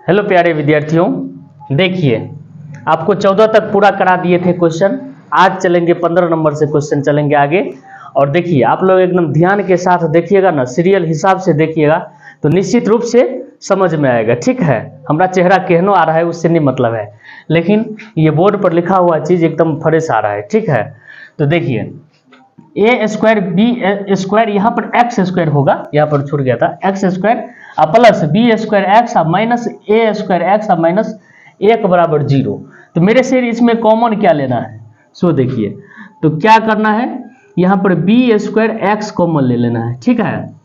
Hello प्यारे विद्यार्थियों, देखिए आपको 14 तक पूरा करा दिए थे क्वेश्चन। आज चलेंगे 15 नंबर से क्वेश्चन चलेंगे आगे। और देखिए आप लोग एकदम ध्यान के साथ देखिएगा ना, सीरियल हिसाब से देखिएगा तो निश्चित रूप से समझ में आएगा। ठीक है, हमारा चेहरा केहनो आ रहा है उससे नहीं मतलब है, लेकिन ये बोर्ड पर लिखा हुआ चीज एकदम फ्रेश आ रहा है। ठीक है, तो देखिए ए स्क्वायर बी स्क्वायर, यहाँ पर एक्स स्क्वायर होगा, यहाँ पर छूट गया था, x square plus b square x minus a square x minus 1 बराबर 0। तो मेरे से इसमें कॉमन क्या लेना है, सो देखिए तो क्या करना है, यहाँ पर बी स्क्वायर एक्स कॉमन ले लेना है। ठीक है,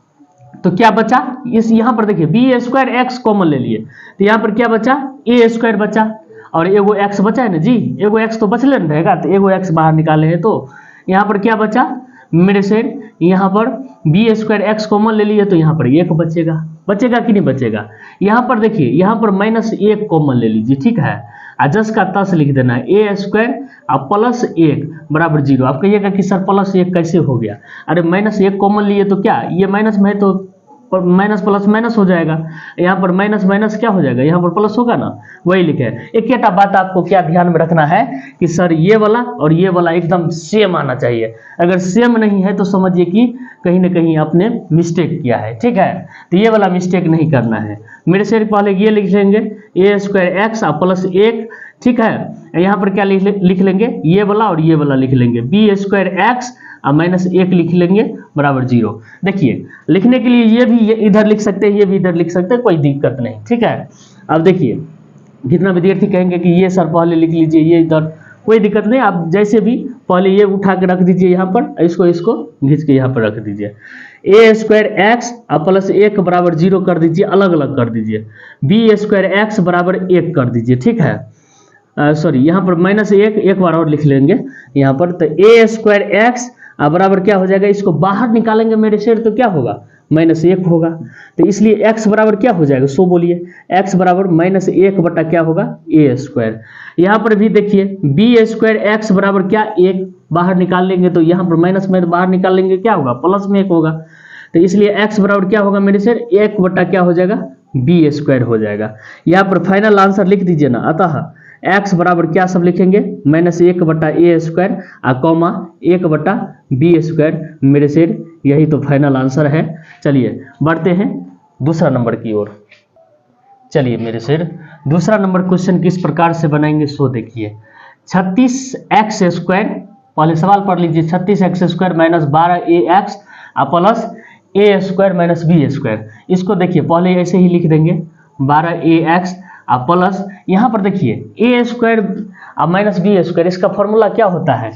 तो क्या बचा, इस यहाँ पर देखिए बी स्क्वायर एक्स कॉमन ले लिए, तो यहाँ पर क्या बचा, ए स्क्वायर बचा और एगो एक्स बचा है ना जी, एगो एक्स तो बचले नहीं रहेगा, तो एगो एक्स बाहर निकाले हैं, तो यहाँ पर क्या बचा मेरे से, यहाँ पर बी स्क्वायर एक्स कॉमन ले लिए तो यहाँ पर 1 बचेगा। बचेगा कि नहीं बचेगा, यहाँ पर देखिए यहाँ पर -1 कॉमन ले लीजिए। ठीक है, जस का तस लिख देना है, ए स्क्वायर प्लस 1 बराबर 0। आप कहिएगा कि सर +1 कैसे हो गया, अरे -1 कॉमन लिए तो क्या, ये माइनस में है तो माइनस प्लस माइनस हो जाएगा, यहाँ पर माइनस माइनस क्या हो जाएगा, यहाँ पर प्लस होगा ना, वही लिखे है। एक ही बात आपको क्या ध्यान में रखना है कि सर ये वाला और ये वाला एकदम सेम आना चाहिए। अगर सेम नहीं है तो समझिए कि कहीं ना कहीं आपने मिस्टेक किया है। ठीक है, तो ये वाला मिस्टेक नहीं करना है। मेरे से पहले ये लिख लेंगे ए स्क्वायर एक्स प्लस 1। ठीक है, यहाँ पर क्या लिख लेंगे, ये वाला और ये वाला लिख लेंगे, बी स्क्वायर एक्स -1 लिख लेंगे बराबर 0। देखिए लिखने के लिए ये भी इधर लिख सकते हैं, ये भी इधर लिख सकते हैं, कोई दिक्कत नहीं। ठीक है, अब देखिए कितना विद्यार्थी कहेंगे कि ये सर पहले लिख लीजिए, ये इधर, कोई दिक्कत नहीं, आप जैसे भी पहले ये उठा के रख दीजिए, यहाँ पर इसको घिंच के यहाँ पर रख दीजिए। ए स्क्वायर एक्स प्लस 1 बराबर 0 कर दीजिए, अलग अलग कर दीजिए। बी स्क्वायर एक्स बराबर 1 कर दीजिए। ठीक है, सॉरी यहाँ पर -1 एक बार और लिख लेंगे यहाँ पर, तो ए स्क्वायर एक्स बराबर क्या हो जाएगा, इसको बाहर निकालेंगे मेरे शेर तो क्या होगा, -1 होगा। तो इसलिए x बराबर क्या हो जाएगा, सो बोलिए, x बराबर -1 बटा क्या होगा, ए स्क्वायर। यहाँ पर भी देखिए बी स्क्वायर एक्स बराबर क्या, 1 बाहर निकाल लेंगे तो यहाँ पर माइनस में बाहर निकाल लेंगे क्या होगा, प्लस में 1 होगा। तो इसलिए x बराबर क्या होगा मेरे शेर, 1 बटा क्या हो जाएगा, बी स्क्वायर हो जाएगा। यहाँ पर फाइनल आंसर लिख दीजिए ना, अतः x बराबर क्या सब लिखेंगे, -1 बटा ए स्क्वायर कॉमा 1 बटा बी स्क्वायर। मेरे शेर यही तो फाइनल आंसर है। चलिए बढ़ते हैं दूसरा नंबर की ओर। चलिए मेरे शेर दूसरा नंबर क्वेश्चन किस प्रकार से बनाएंगे, सो देखिए 36x स्क्वायर, पहले सवाल पढ़ लीजिए, 36x स्क्वायर -12ax प्लस ए स्क्वायर माइनस बी स्क्वायर। इसको देखिए पहले ऐसे ही लिख देंगे 12ax प्लस, यहाँ पर देखिए ए स्क्वायर माइनस बी स्क्वायर, इसका फॉर्मूला क्या होता है,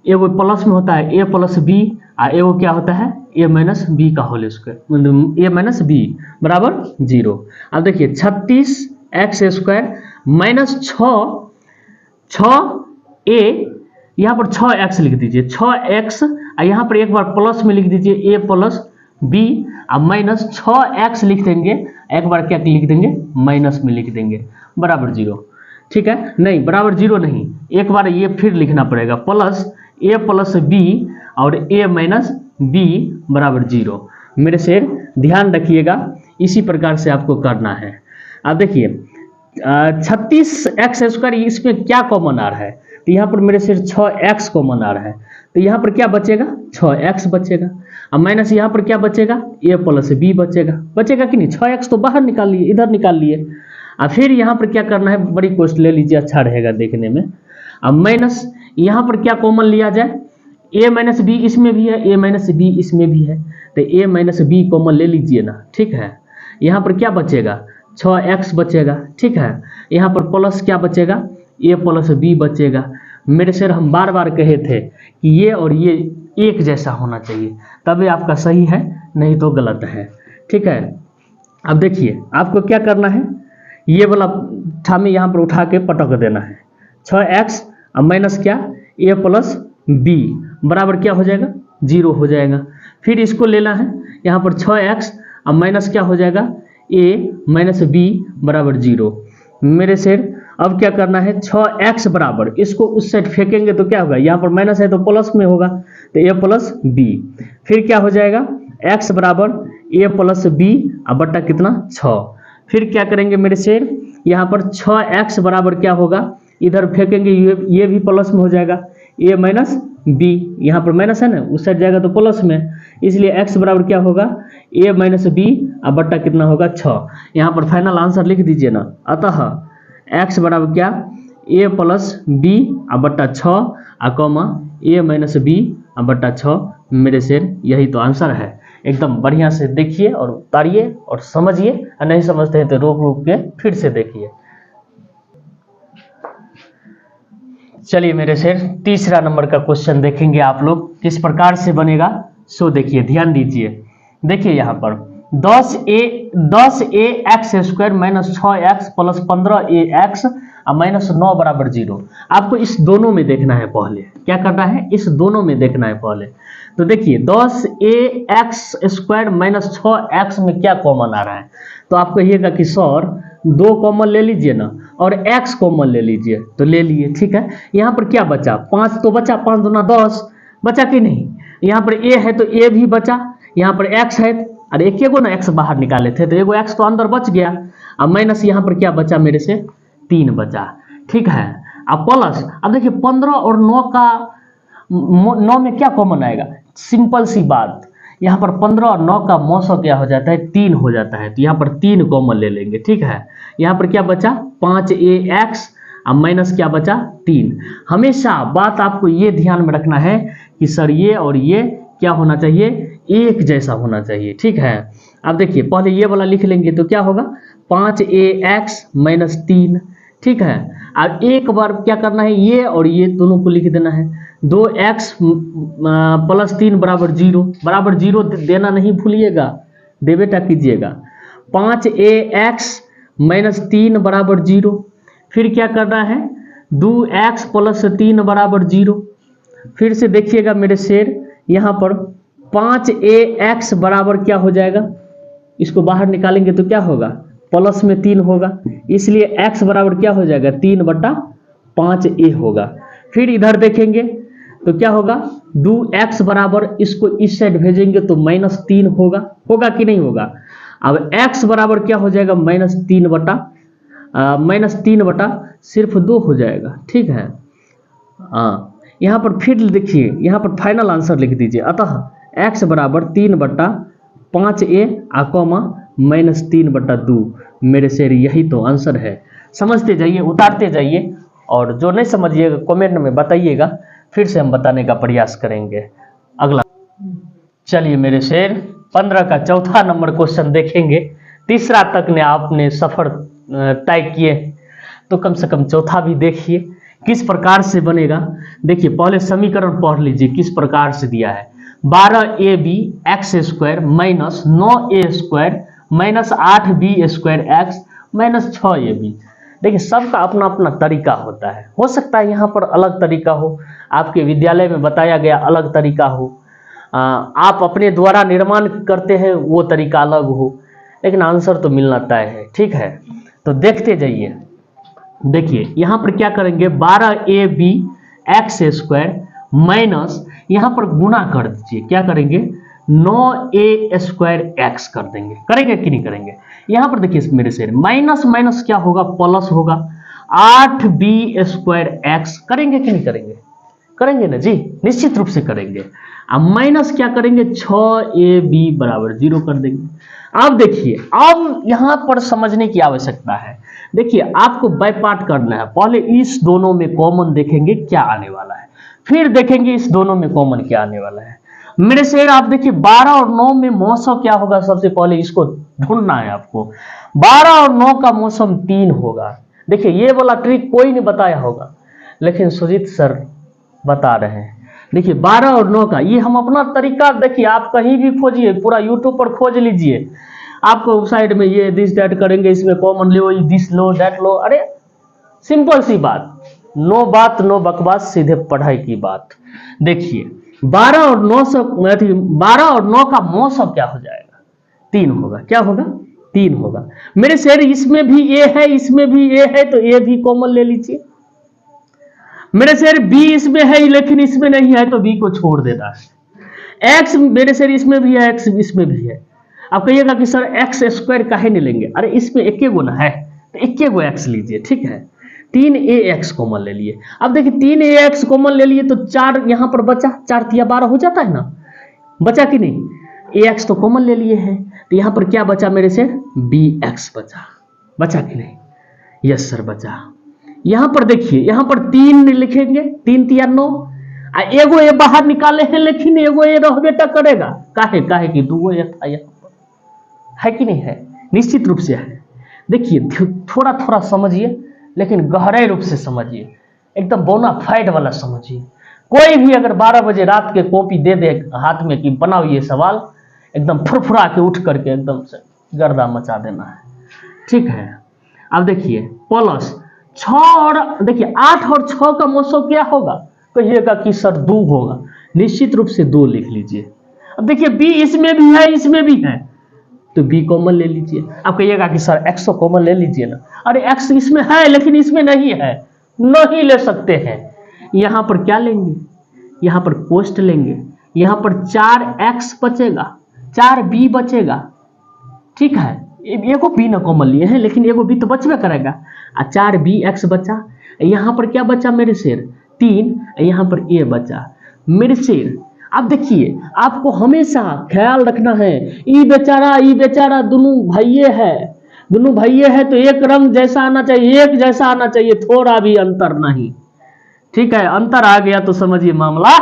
एगो प्लस में होता है ए प्लस बी, एगो क्या होता है ए माइनस बी का होल स्क्वायर, ए माइनस बी बराबर 0। अब देखिए 36x स्क्वायर माइनस 6a, यहाँ पर 6x लिख दीजिए, 6x यहाँ पर एक बार प्लस में लिख दीजिए ए प्लस बी, माइनस 6x लिख देंगे, एक बार क्या लिख देंगे, माइनस में लिख देंगे बराबर 0। ठीक है, नहीं बराबर 0 नहीं, एक बार ये फिर लिखना पड़ेगा, प्लस ए प्लस बी और ए माइनस बी बराबर 0। मेरे से ध्यान रखिएगा, इसी प्रकार से आपको करना है। अब देखिए 36x स्क्वायर, इसमें क्या कॉमन आ रहा है, तो यहाँ पर मेरे से 6x कॉमन आ रहा है, तो यहाँ पर क्या बचेगा, 6x बचेगा। अब माइनस यहाँ पर क्या बचेगा, ए प्लस बी बचेगा, बचेगा कि नहीं, 6x तो बाहर निकाल लिए, इधर निकाल लिए। अब फिर यहाँ पर क्या करना है, बड़ी कोष्ट ले लीजिए, अच्छा रहेगा देखने में। अब माइनस यहाँ पर क्या कॉमन लिया जाए, ए माइनस बी इसमें भी है, ए माइनस बी इसमें भी है, तो ए माइनस बी कॉमन ले लीजिए ना। ठीक है, यहाँ पर क्या बचेगा, 6x बचेगा। ठीक है, यहाँ पर प्लस क्या बचेगा, ए प्लस बी बचेगा। मेरे सर हम बार बार कहे थे कि ये और ये एक जैसा होना चाहिए, तभी आपका सही है, नहीं तो गलत है। ठीक है, अब देखिए आपको क्या करना है, ये वाला ठामी यहाँ पर उठा के पटक देना है, 6x माइनस क्या, ए प्लस बी बराबर क्या हो जाएगा, 0 हो जाएगा। फिर इसको लेना है, यहाँ पर 6x माइनस क्या हो जाएगा, ए माइनस बी बराबर 0। मेरे शेर अब क्या करना है, 6x बराबर, इसको उस साइड फेंकेंगे तो क्या होगा, यहाँ पर माइनस है तो प्लस में होगा, तो ए प्लस बी। फिर क्या हो जाएगा, x बराबर ए प्लस बी बटा कितना, 6। फिर क्या करेंगे मेरे शेर, यहाँ पर 6x बराबर क्या होगा, इधर फेंकेंगे, ये भी प्लस में हो जाएगा, a माइनस बी, यहाँ पर माइनस है ना, उस साइड जाएगा तो प्लस में, इसलिए x बराबर क्या होगा, a माइनस बी, अब बट्टा कितना होगा 6। यहाँ पर फाइनल आंसर लिख दीजिए ना। अतः x बराबर क्या, a प्लस बी अब बट्टा 6 कॉमा a माइनस बी अब बट्टा 6। मेरे शेर यही तो आंसर है। एकदम बढ़िया से देखिए और उतारिए और समझिए, और नहीं समझते हैं तो रोक रोक के फिर से देखिए। चलिए मेरे शेर, तीसरा नंबर का क्वेश्चन देखेंगे आप लोग किस प्रकार से बनेगा। सो देखिए, ध्यान दीजिए। देखिए यहाँ पर 10a x square minus 6x plus 15a x minus 9 बराबर 0। आपको इस दोनों में देखना है, पहले क्या करना है, इस दोनों में देखना है पहले। तो देखिए 10a x square minus 6x में क्या कॉमन आ रहा है, तो आप कहिएगा कि सर 2 कॉमन ले लीजिए ना और x कॉमन ले लीजिए, तो ले लिए, ठीक है। यहाँ पर क्या बचा, 5 तो बचा, 5 दूना 10 बचा कि नहीं। यहाँ पर a है तो a भी बचा, यहाँ पर x है, अरे एक एगो ना x बाहर निकाले थे तो एगो x तो अंदर बच गया। अब माइनस यहाँ पर क्या बचा मेरे से, 3 बचा, ठीक है। अब प्लस, अब देखिए 15 और 9 में क्या कॉमन आएगा, सिंपल सी बात, यहाँ पर 15 और 9 का मौसम क्या हो जाता है, 3 हो जाता है, तो यहाँ पर 3 कॉमन ले लेंगे, ठीक है। यहाँ पर क्या बचा 5ax, अब माइनस क्या बचा 3। हमेशा बात आपको ये ध्यान में रखना है कि सर ये और ये क्या होना चाहिए, एक जैसा होना चाहिए, ठीक है। अब देखिए पहले ये वाला लिख लेंगे तो क्या होगा 5ax माइनस 3, ठीक है। अब एक बार क्या करना है, ये और ये दोनों को लिख देना है, 2x प्लस 3 बराबर 0, बराबर 0 देना नहीं भूलिएगा, दे बेटा कीजिएगा। 5ax माइनस 3 बराबर 0, फिर क्या करना है 2x प्लस 3 बराबर 0। फिर से देखिएगा मेरे शेर, यहाँ पर 5ax बराबर क्या हो जाएगा, इसको बाहर निकालेंगे तो क्या होगा, प्लस में 3 होगा, इसलिए x बराबर क्या हो जाएगा 3/5a होगा। फिर इधर देखेंगे तो क्या होगा 2x बराबर, इसको इस साइड भेजेंगे तो माइनस 3 होगा, होगा कि नहीं होगा। अब x बराबर क्या हो जाएगा माइनस 3 बटा सिर्फ 2 हो जाएगा, ठीक है। यहाँ पर फिर देखिए, यहाँ पर फाइनल आंसर लिख दीजिए। अतः x बराबर 3/5a कॉमा माइनस 3/2। मेरे शेर यही तो आंसर है। समझते जाइए, उतारते जाइए, और जो नहीं समझिएगा कमेंट में बताइएगा, फिर से हम बताने का प्रयास करेंगे। अगला, चलिए मेरे शेर 15 का चौथा नंबर क्वेश्चन देखेंगे। तीसरा तक ने आपने सफर तय किए, तो कम से कम चौथा भी देखिए किस प्रकार से बनेगा। देखिए पहले समीकरण पढ़ लीजिए किस प्रकार से दिया है, 12ab x square minus 9a square minus 8b square x minus 6ab। देखिए सबका अपना अपना तरीका होता है, हो सकता है यहाँ पर अलग तरीका हो, आपके विद्यालय में बताया गया अलग तरीका हो, आप अपने द्वारा निर्माण करते हैं वो तरीका अलग हो, लेकिन आंसर तो मिलना तय है, ठीक है। तो देखते जाइए। देखिए यहाँ पर क्या करेंगे, 12ab एक्स स्क्वायर माइनस, यहाँ पर गुना कर दीजिए, क्या करेंगे 9a स्क्वायर एक्स कर देंगे, करेंगे कि नहीं करेंगे। यहाँ पर देखिए मेरे से माइनस माइनस क्या होगा, प्लस होगा, 8b स्क्वायर एक्स, करेंगे कि नहीं करेंगे, करेंगे ना जी, निश्चित रूप से करेंगे। अब माइनस क्या करेंगे 6ab बराबर 0 कर देंगे। अब देखिए, अब यहाँ पर समझने की आवश्यकता है। देखिए आपको बाय पार्ट करना है, पहले इस दोनों में कॉमन देखेंगे क्या आने वाला है, फिर देखेंगे इस दोनों में कॉमन क्या आने वाला है। मेरे शेर आप देखिए 12 और 9 में मौसम क्या होगा, सबसे पहले इसको ढूंढना है आपको। 12 और 9 का मौसम 3 होगा। देखिए ये वाला ट्रिक कोई नहीं बताया होगा, लेकिन सुजीत सर बता रहे हैं। देखिए 12 और 9 का ये हम अपना तरीका, देखिए आप कहीं भी खोजिए, पूरा यूट्यूब पर खोज लीजिए, आपको साइड में ये दिस दैट करेंगे, इसमें common low, this low that low, अरे सिंपल सी बात, नो बात नो बकवास, सीधे पढ़ाई की बात। देखिए 12 और 9 का मौसम क्या हो जाएगा, 3 होगा, क्या होगा 3 होगा। मेरे शेर इसमें भी ए है, इसमें भी ए है, तो ए भी कॉमन ले लीजिए। मेरे शेर बी इसमें है लेकिन इसमें नहीं है, तो बी को छोड़ देना है। एक्स मेरे शेर इसमें भी है, एक्स इसमें भी है, अब कहिएगा कि सर एक्स स्क्वायर काहे नहीं लेंगे, अरे इसमें एक गो ना है तो एक गो एक्स लीजिए, ठीक है। 3ax कॉमन ले लिए। अब देखिए 3ax कॉमन ले लिए तो 4 यहां पर बचा, 4 तिया 12 हो जाता है ना, बचा कि नहीं, ax तो कॉमन ले लिए हैं तो यहां पर क्या बचा मेरे से, bx बचा कि नहीं, यस सर बचा। यहां पर देखिए, यहां पर 3 लिखेंगे, 3 तिया 9, एगो ए बाहर निकाले हैं लेकिन एगो ए रहबे तो करेगा, काहे कि दूगो ए था यहाँ पर, है कि नहीं है, निश्चित रूप से है। देखिए थोड़ा थोड़ा समझिए लेकिन गहराई रूप से समझिए, एकदम बोनाफाइड वाला समझिए। कोई भी अगर 12 बजे रात के कॉपी दे दे हाथ में कि बनाओ ये सवाल, एकदम फुरफुरा के उठ करके एकदम से गर्दा मचा देना है, ठीक है। अब देखिए प्लस 6 और देखिए 8 और 6 का मोसो क्या होगा, कहिएगा कि सर 2 होगा, निश्चित रूप से 2 लिख लीजिए। अब देखिए बी इसमें भी है इसमें भी है तो बी कॉमन ले लीजिए। अब कहिएगा कि सर एक्स कॉमन ले लीजिए ना, अरे एक्स इसमें है लेकिन इसमें नहीं है, नहीं ले सकते हैं। यहां पर क्या लेंगे, यहां पर कोष्ट लेंगे, यहां पर 4x बचेगा, 4b बचेगा, ठीक है। एगो बी ना कॉमन लिए हैं लेकिन एगो बी तो बचबे करेगा, 4bx बचा। यहां पर क्या बचा मेरे शेर 3, यहां पर a बचा मेरे शेर। अब देखिए आपको हमेशा ख्याल रखना है, ई बेचारा दोनों भाइये है तो एक रंग जैसा आना चाहिए, एक जैसा आना चाहिए, थोड़ा भी अंतर नहीं, ठीक है। अंतर आ गया तो समझिए मामला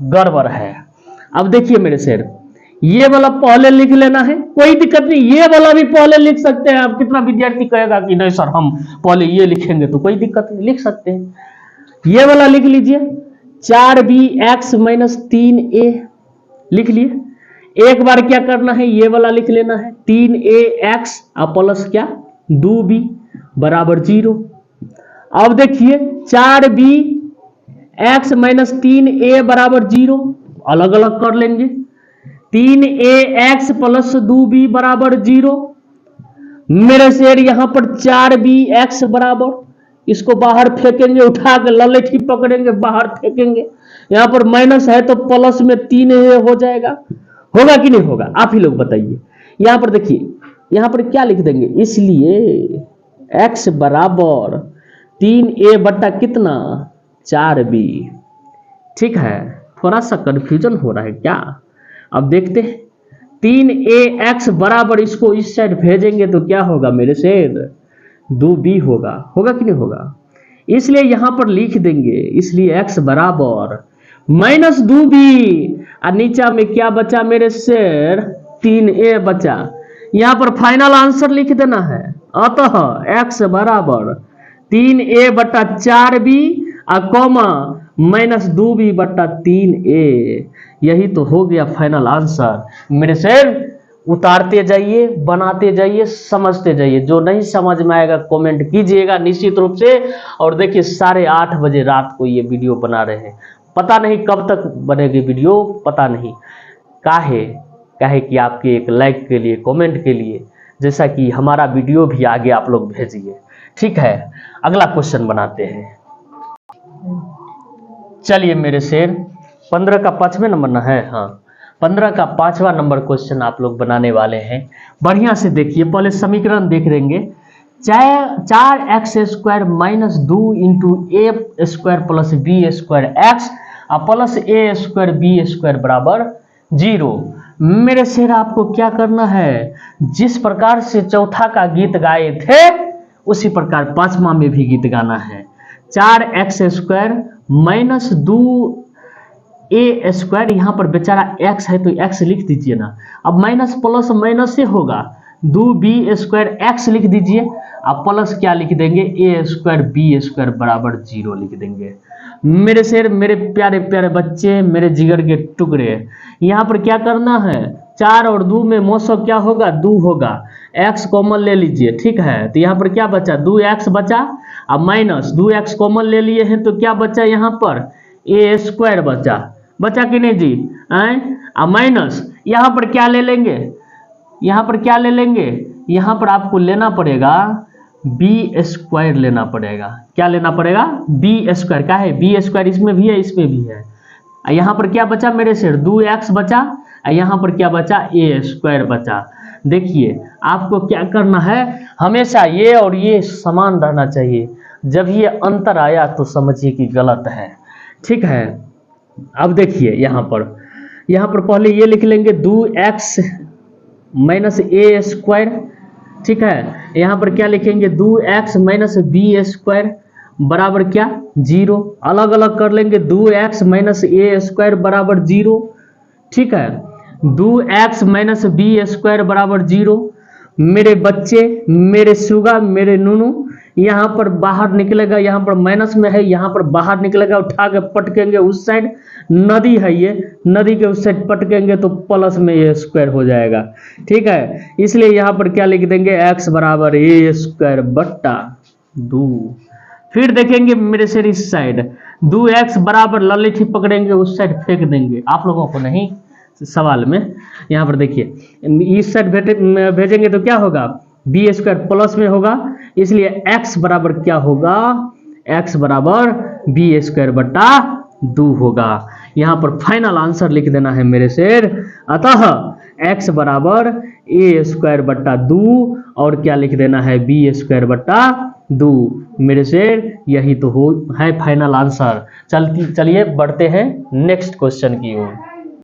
गड़बड़ है। अब देखिए मेरे शेर, ये वाला पहले लिख लेना है, कोई दिक्कत नहीं, ये वाला भी पहले लिख सकते हैं। अब कितना विद्यार्थी कहेगा कि नहीं सर हम पहले ये लिखेंगे, तो कोई दिक्कत नहीं, लिख सकते हैं। ये वाला लिख लीजिए 4bx माइनस 3a लिख लिए। एक बार क्या करना है, ये वाला लिख लेना है 3ax प्लस क्या 2b बराबर 0। अब देखिए 4bx माइनस 3a बराबर 0, अलग अलग कर लेंगे। 3ax प्लस 2b बराबर 0 मेरे शेर, यहां पर 4bx बराबर, इसको बाहर फेंकेंगे, उठा के ललेठी पकड़ेंगे बाहर फेंकेंगे, यहां पर माइनस है तो प्लस में 3 हो जाएगा, होगा कि नहीं होगा, आप ही लोग बताइए। यहां पर देखिए, यहां पर क्या लिख देंगे, इसलिए x बराबर 3a बट्टा कितना 4b, ठीक है। थोड़ा सा कंफ्यूजन हो रहा है क्या, अब देखते हैं। 3ax बराबर, इसको इस साइड भेजेंगे तो क्या होगा मेरे शेर 2b होगा कि नहीं होगा, इसलिए यहां पर लिख देंगे, इसलिए x बराबर माइनस 2b, और नीचा में क्या बचा मेरे शेर 3a बचा। यहां पर फाइनल आंसर लिख देना है, अतः x बराबर 3a बट्टा 4b और कॉमा माइनस 2b बट्टा 3a, यही तो हो गया फाइनल आंसर मेरे शेर। उतारते जाइए, बनाते जाइए, समझते जाइए, जो नहीं समझ में आएगा कमेंट कीजिएगा निश्चित रूप से। और देखिए 8:30 बजे रात को ये वीडियो बना रहे हैं, पता नहीं कब तक बनेगी वीडियो, पता नहीं काहे कि आपके एक लाइक के लिए, कमेंट के लिए, जैसा कि हमारा वीडियो भी आगे आप लोग भेजिए, ठीक है। अगला क्वेश्चन बनाते हैं, चलिए मेरे शेर 15 का 5वें नंबर ना है, हाँ 15 का 5वां नंबर क्वेश्चन आप लोग बनाने वाले हैं। बढ़िया से देखिए, पहले समीकरण देख लेंगे। 4x² minus 2 into a square plus b square x plus a² b² बराबर 0। मेरे शेर आपको क्या करना है, जिस प्रकार से चौथा का गीत गाए थे उसी प्रकार 5वां में भी गीत गाना है। 4x² माइनस 2a स्क्वायर, यहां पर बेचारा x है तो x लिख दीजिए ना, अब माइनस प्लस माइनस से होगा, 2b² x लिख दीजिए, अब प्लस क्या लिख देंगे a² b² बराबर 0 लिख देंगे। मेरे शेर, मेरे प्यारे प्यारे बच्चे, मेरे जिगर के टुकड़े, यहां पर क्या करना है, 4 और 2 में मोसो क्या होगा 2 होगा, x कॉमन ले लीजिए, ठीक है। तो यहाँ पर क्या बचा 2x बचा, अब माइनस 2x कॉमन ले लिए हैं तो क्या बचा यहाँ पर a² बचा कि नहीं जी, अब माइनस यहाँ पर क्या ले लेंगे, यहाँ पर आपको लेना पड़ेगा b² लेना पड़ेगा, क्या लेना पड़ेगा b², क्या है b² इसमें भी है इसमें भी है। यहाँ पर क्या बचा मेरे शेर 2x बचा, यहाँ पर क्या बचा, ए स्क्वायर बचा। देखिए आपको क्या करना है, हमेशा ये और ये समान रहना चाहिए, जब ये अंतर आया तो समझिए कि गलत है। ठीक है, अब देखिए यहाँ पर पहले ये लिख लेंगे 2x माइनस ए स्क्वायर। ठीक है, यहाँ पर क्या लिखेंगे 2x माइनस बी स्क्वायर बराबर क्या 0। अलग अलग कर लेंगे, 2x माइनस ए स्क्वायर बराबर 0। ठीक है, 2x माइनस बी स्क्वायर बराबर 0। मेरे बच्चे, मेरे सुगा, मेरे नूनू, यहाँ पर बाहर निकलेगा, यहाँ पर माइनस में है, यहाँ पर बाहर निकलेगा, उठा के पटकेंगे उस साइड, नदी है ये, नदी के उस साइड पटकेंगे तो प्लस में ए स्क्वायर हो जाएगा। ठीक है, इसलिए यहाँ पर क्या लिख देंगे, x बराबर ए स्क्वायर बट्टा 2। फिर देखेंगे मेरे से इस साइड 2x बराबर ललित ही पकड़ेंगे, उस साइड फेंक देंगे, आप लोगों को नहीं सवाल में। यहाँ पर देखिए इस साइड भेजेंगे तो क्या होगा, बी स्क्वायर प्लस में होगा, इसलिए x बराबर क्या होगा, x बराबर बी स्क्वायर बट्टा 2 होगा। यहाँ पर फाइनल आंसर लिख देना है मेरे शेर। अतः x बराबर ए स्क्वायर बट्टा 2 और क्या लिख देना है, बी स्क्वायर बट्टा 2 मेरे शेर। यही तो है फाइनल आंसर। चलिए बढ़ते हैं नेक्स्ट क्वेश्चन की ओर।